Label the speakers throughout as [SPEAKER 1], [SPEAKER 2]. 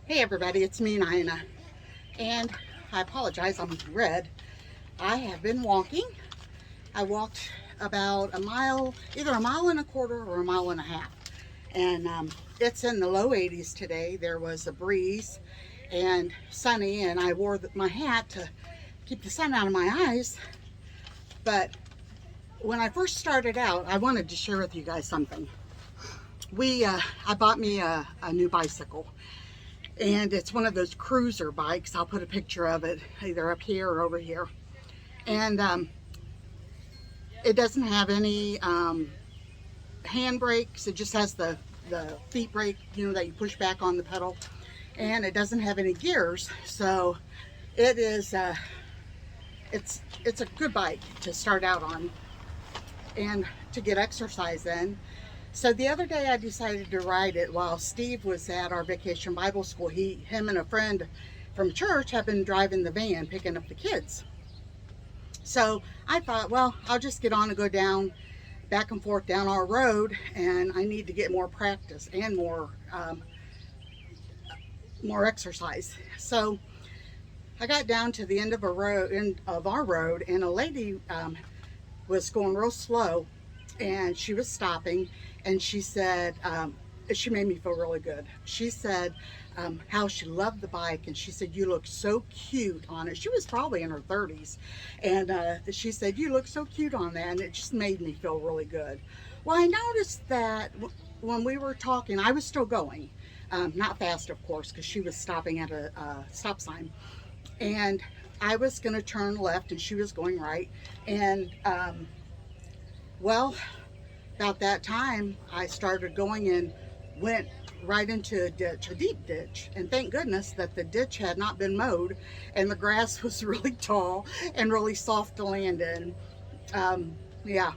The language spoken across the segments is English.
[SPEAKER 1] Hey everybody, it's me, Nina, and I apologize, I'm red. I have been walking. I walked about a mile, either a mile and a quarter or a mile and a half, and it's in the low 80s today. There was a breeze and sunny, and I wore my hat to keep the sun out of my eyes. But when I first started out, I wanted to share with you guys something. I bought me a new bicycle, and it's one of those cruiser bikes. I'll put a picture of it either up here or over here. And it doesn't have any hand brakes. It just has the feet brake, that you push back on the pedal, and it doesn't have any gears. So it is it's a good bike to start out on and to get exercise in. So the other day I decided to ride it while Steve was at our vacation Bible school. Him and a friend from church have been driving the van picking up the kids. So I thought, well, I'll just get on and go back and forth down our road, and I need to get more practice and more exercise. So I got down to the end of our road, and a lady was going real slow, and she was stopping, and she said, she made me feel really good. She said how she loved the bike, and she said, "You look so cute on it." She was probably in her 30s, and she said, "You look so cute on that," and it just made me feel really good. Well, I noticed that when we were talking, I was still going, not fast, of course, because she was stopping at a stop sign, and I was going to turn left, and she was going right, and well, about that time, I started going and went right into a ditch, a deep ditch. And thank goodness that the ditch had not been mowed, and the grass was really tall and really soft to land in. Yeah,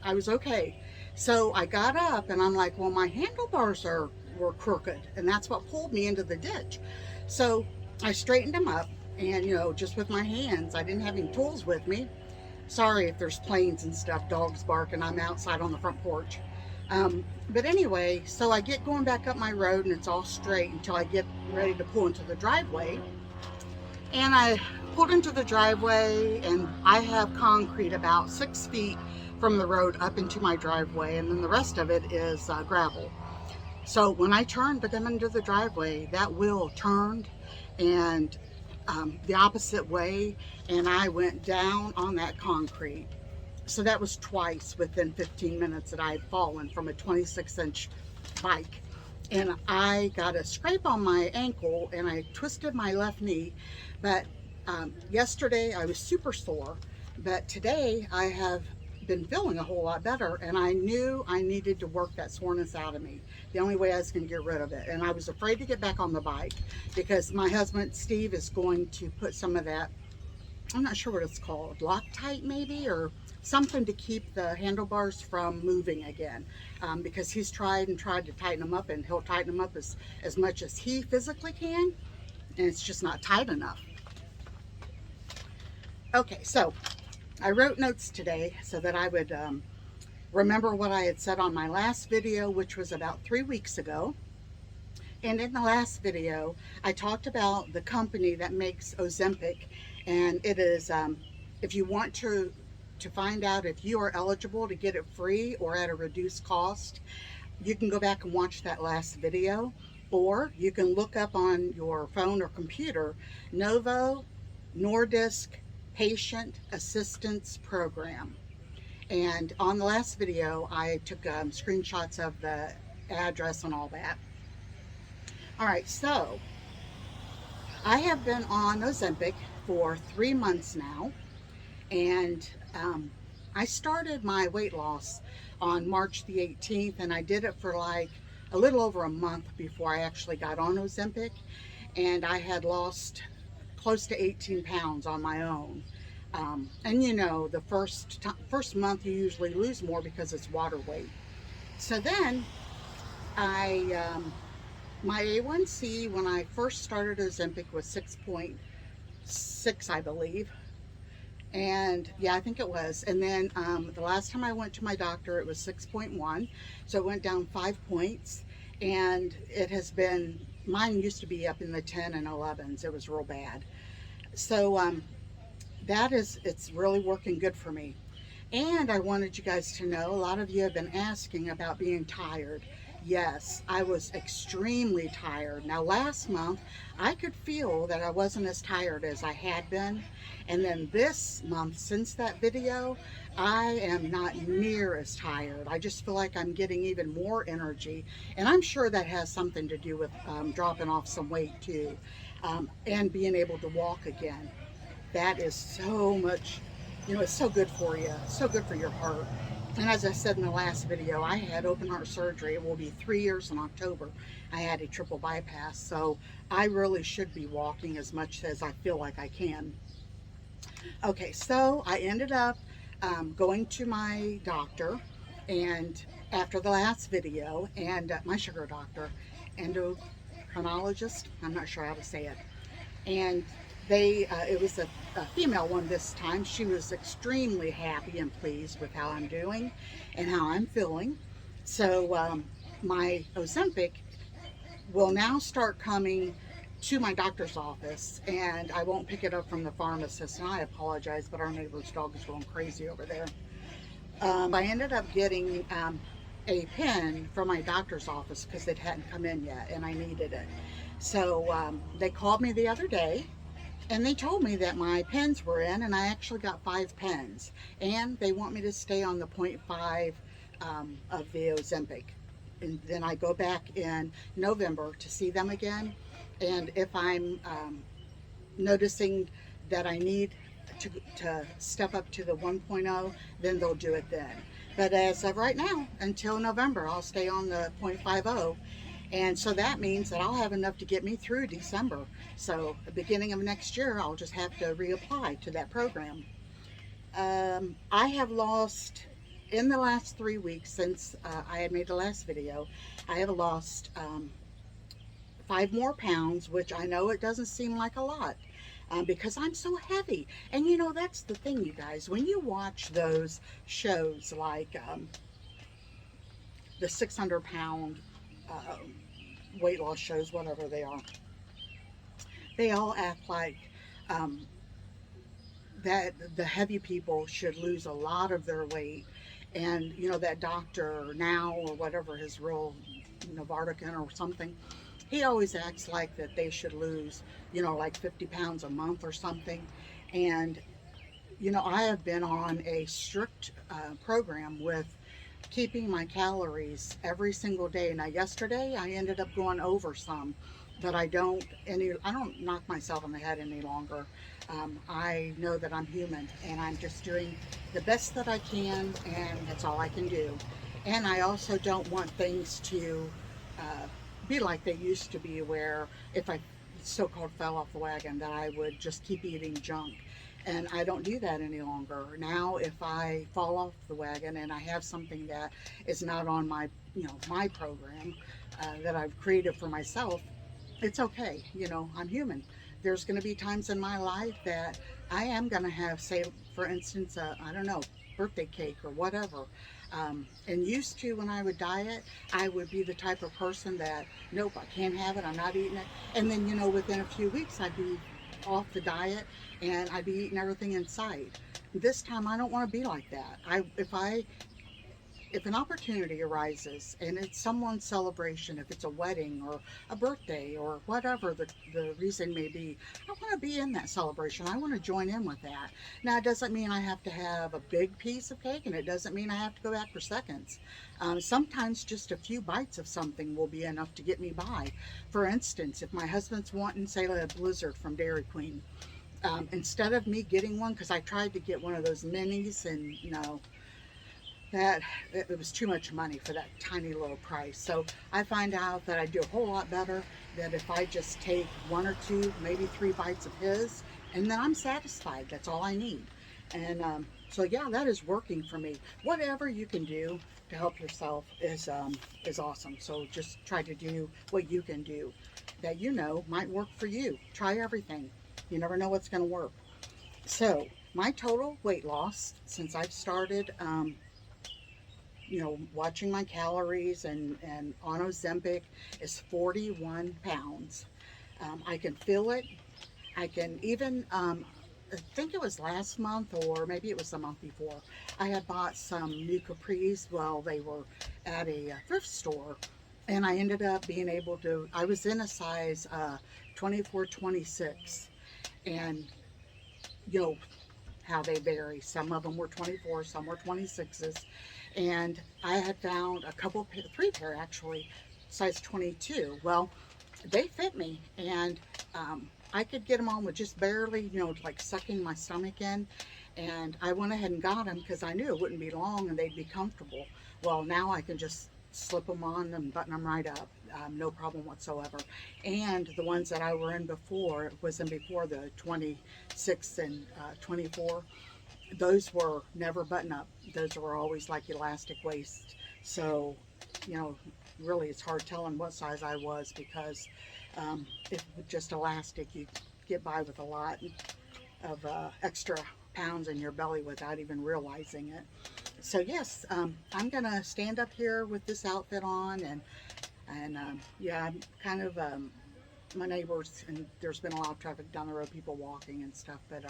[SPEAKER 1] I was okay. So I got up, and I'm like, well, my handlebars were crooked, and that's what pulled me into the ditch. So I straightened them up, and just with my hands. I didn't have any tools with me. Sorry if there's planes and stuff, dogs barking. I'm outside on the front porch. But anyway, so I get going back up my road, and it's all straight until I get ready to pull into the driveway. And I pulled into the driveway, and I have concrete about 6 feet from the road up into my driveway, and then the rest of it is gravel. So when I turned to come into the driveway, that wheel turned and the opposite way, and I went down on that concrete. So that was twice within 15 minutes that I had fallen from a 26-inch bike. And I got a scrape on my ankle, and I twisted my left knee. But yesterday I was super sore, but today I have been feeling a whole lot better, and I knew I needed to work that soreness out of me. The only way I was going to get rid of it. And I was afraid to get back on the bike because my husband Steve is going to put some of that, I'm not sure what it's called, Loctite maybe, or something to keep the handlebars from moving again, because he's tried to tighten them up, and he'll tighten them up as much as he physically can, and it's just not tight enough. Okay, so I wrote notes today so that I would remember what I had said on my last video, which was about 3 weeks ago. And in the last video, I talked about the company that makes OZEMPIC, and it is, if you want to find out if you are eligible to get it free or at a reduced cost, you can go back and watch that last video, or you can look up on your phone or computer, Novo Nordisk Patient Assistance Program. And on the last video, I took screenshots of the address and all that. All right, so I have been on Ozempic for 3 months now, and I started my weight loss on March the 18th, and I did it for like a little over a month before I actually got on Ozempic, and I had lost close to 18 pounds on my own. And the first month you usually lose more because it's water weight. So then my A1C when I first started Ozempic was 6.6, I believe. And yeah, I think it was. And then the last time I went to my doctor, it was 6.1. So it went down 5 points. And it has been mine used to be up in the 10 and 11s. It was real bad. So it's really working good for me. And I wanted you guys to know, a lot of you have been asking about being tired. Yes, I was extremely tired. Now, last month, I could feel that I wasn't as tired as I had been. And then this month, since that video, I am not near as tired. I just feel like I'm getting even more energy. And I'm sure that has something to do with dropping off some weight too, and being able to walk again. That is so much, it's so good for you, so good for your heart. And as I said in the last video, I had open heart surgery. It will be 3 years in October. I had a triple bypass, so I really should be walking as much as I feel like I can. Okay, so I ended up going to my doctor, and after the last video, and my sugar doctor, endocrinologist, I'm not sure how to say it, and it was a female one this time. She was extremely happy and pleased with how I'm doing and how I'm feeling. So my Ozempic will now start coming to my doctor's office, and I won't pick it up from the pharmacist, and I apologize, but our neighbor's dog is going crazy over there. I ended up getting a pen from my doctor's office because it hadn't come in yet and I needed it. So they called me the other day and they told me that my pens were in, and I actually got 5 pens, and they want me to stay on the 0.5 of the Ozempic. And then I go back in November to see them again, and if I'm noticing that I need to step up to the 1.0, then they'll do it then. But as of right now, until November, I'll stay on the 0.50. And so that means that I'll have enough to get me through December. So the beginning of next year, I'll just have to reapply to that program. I have lost, in the last 3 weeks since I had made the last video, I have lost 5 more pounds, which I know it doesn't seem like a lot. Because I'm so heavy. And that's the thing, you guys. When you watch those shows like the 600-pound weight loss shows, whatever they are, they all act like that the heavy people should lose a lot of their weight. And, that doctor now, or whatever his real, Novartican or something, he always acts like that they should lose, like 50 pounds a month or something. And, I have been on a strict program with keeping my calories every single day. Now, yesterday I ended up going over some, but I don't knock myself on the head any longer. I know that I'm human, and I'm just doing the best that I can, and that's all I can do. And I also don't want things to be like they used to be, where if I so-called fell off the wagon, that I would just keep eating junk. And I don't do that any longer. Now, if I fall off the wagon and I have something that is not on my, my program that I've created for myself, it's okay. I'm human. There's going to be times in my life that I am going to have, say, for instance, I don't know, birthday cake or whatever. And used to, when I would diet, I would be the type of person that, nope, I can't have it, I'm not eating it. And then, within a few weeks, I'd be off the diet and I'd be eating everything in sight. This time, I don't want to be like that. If an opportunity arises and it's someone's celebration, if it's a wedding or a birthday or whatever the reason may be, I want to be in that celebration. I want to join in with that. Now, it doesn't mean I have to have a big piece of cake, and it doesn't mean I have to go back for seconds. Sometimes just a few bites of something will be enough to get me by. For instance, if my husband's wanting, say, a Blizzard from Dairy Queen, instead of me getting one, because I tried to get one of those minis, and that it was too much money for that tiny little price. So I find out that I do a whole lot better that if I just take 1 or 2, maybe 3 bites of his, and then I'm satisfied. That's all I need. And so yeah, that is working for me. Whatever you can do to help yourself is awesome. So just try to do what you can do that might work for you. Try everything. You never know what's going to work. So my total weight loss since I've started you know, watching my calories and on Ozempic is 41 pounds. I can feel it. I can even, I think it was last month or maybe it was the month before, I had bought some new capris while they were at a thrift store. And I ended up being able to, I was in a size 24, 26. And, you know, how they vary. Some of them were 24, some were 26s. And I had found a couple, three pair actually, size 22. Well, they fit me, and I could get them on with just barely, you know, like sucking my stomach in. And I went ahead and got them because I knew it wouldn't be long and they'd be comfortable. Well, now I can just slip them on and button them right up, no problem whatsoever. And the ones that I were in before, was in before the 26 and 24, those were never button up. Those were always like elastic waist. So, you know, really it's hard telling what size I was because if with just elastic, you get by with a lot of extra pounds in your belly without even realizing it. So yes, I'm gonna stand up here with this outfit on, and yeah, I'm kind of my neighbors, and there's been a lot of traffic down the road, people walking and stuff, but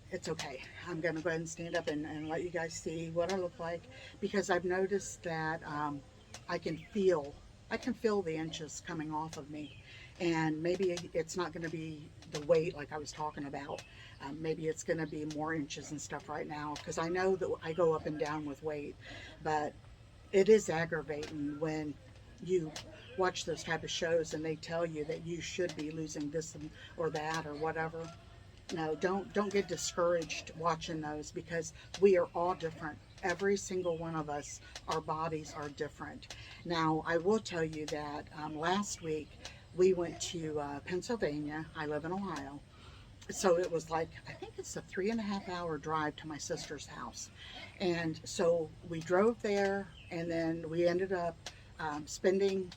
[SPEAKER 1] it's okay. I'm gonna go ahead and stand up and let you guys see what I look like, because I've noticed that I can feel I can feel the inches coming off of me, and maybe it's not going to be the weight like I was talking about. Maybe it's going to be more inches and stuff right now, because I know that I go up and down with weight, but it is aggravating when you watch those type of shows and they tell you that you should be losing this or that or whatever. No, don't get discouraged watching those, because we are all different. Every single one of us, our bodies are different. Now, I will tell you that last week we went to Pennsylvania. I live in Ohio. So it was like, I think it's a 3.5 hour drive to my sister's house. And so we drove there, and then we ended up spending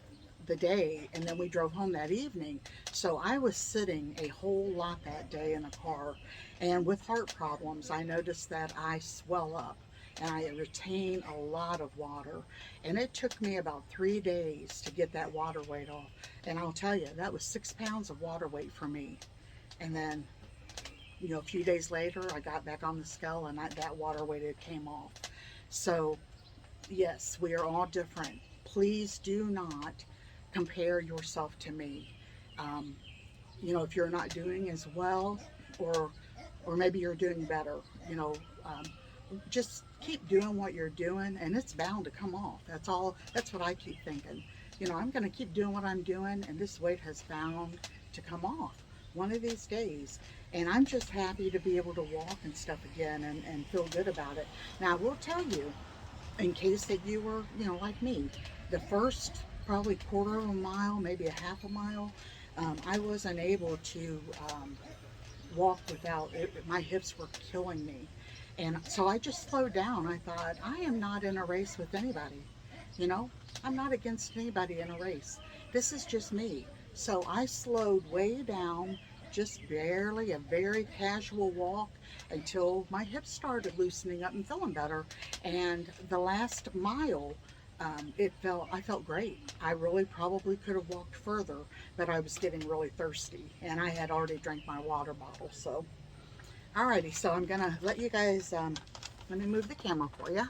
[SPEAKER 1] the day, and then we drove home that evening. So I was sitting a whole lot that day in the car, and with heart problems I noticed that I swell up and I retain a lot of water, and it took me about 3 days to get that water weight off. And I'll tell you, that was 6 pounds of water weight for me. And then, you know, a few days later I got back on the scale, and that water weight, it came off. So yes, we are all different. Please do not compare yourself to me. Um, you know, if you're not doing as well, or maybe you're doing better, you know, just keep doing what you're doing, and it's bound to come off. That's all. That's what I keep thinking. You know, I'm going to keep doing what I'm doing, and this weight has bound to come off one of these days. And I'm just happy to be able to walk and stuff again, and feel good about it. Now, I will tell you, in case that you were, you know, like me, the first probably quarter of a mile, maybe a half a mile, I wasn't able to walk without it. My hips were killing me. And so I just slowed down. I thought, I am not in a race with anybody. You know, I'm not against anybody in a race. This is just me. So I slowed way down, just barely, a very casual walk, until my hips started loosening up and feeling better. And the last mile, I felt great. I really probably could have walked further, but I was getting really thirsty, and I had already drank my water bottle. So, alrighty, so I'm gonna let you guys, let me move the camera for you.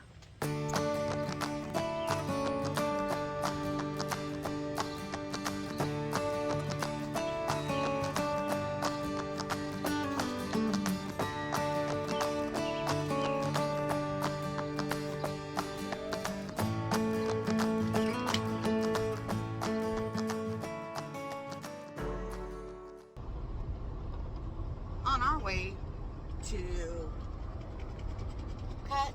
[SPEAKER 1] On our way to cut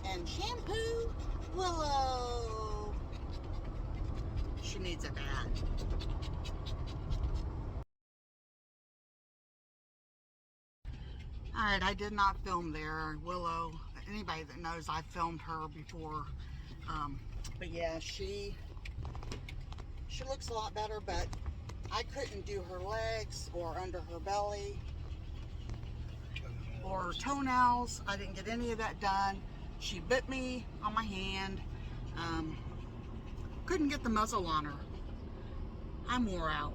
[SPEAKER 1] and shampoo Willow. She needs a bath. Alright, I did not film there. Willow, anybody that knows, I filmed her before. But yeah, she looks a lot better, but I couldn't do her legs or under her belly or toenails. I didn't get any of that done. She bit me on my hand. Couldn't get the muzzle on her. I'm wore out.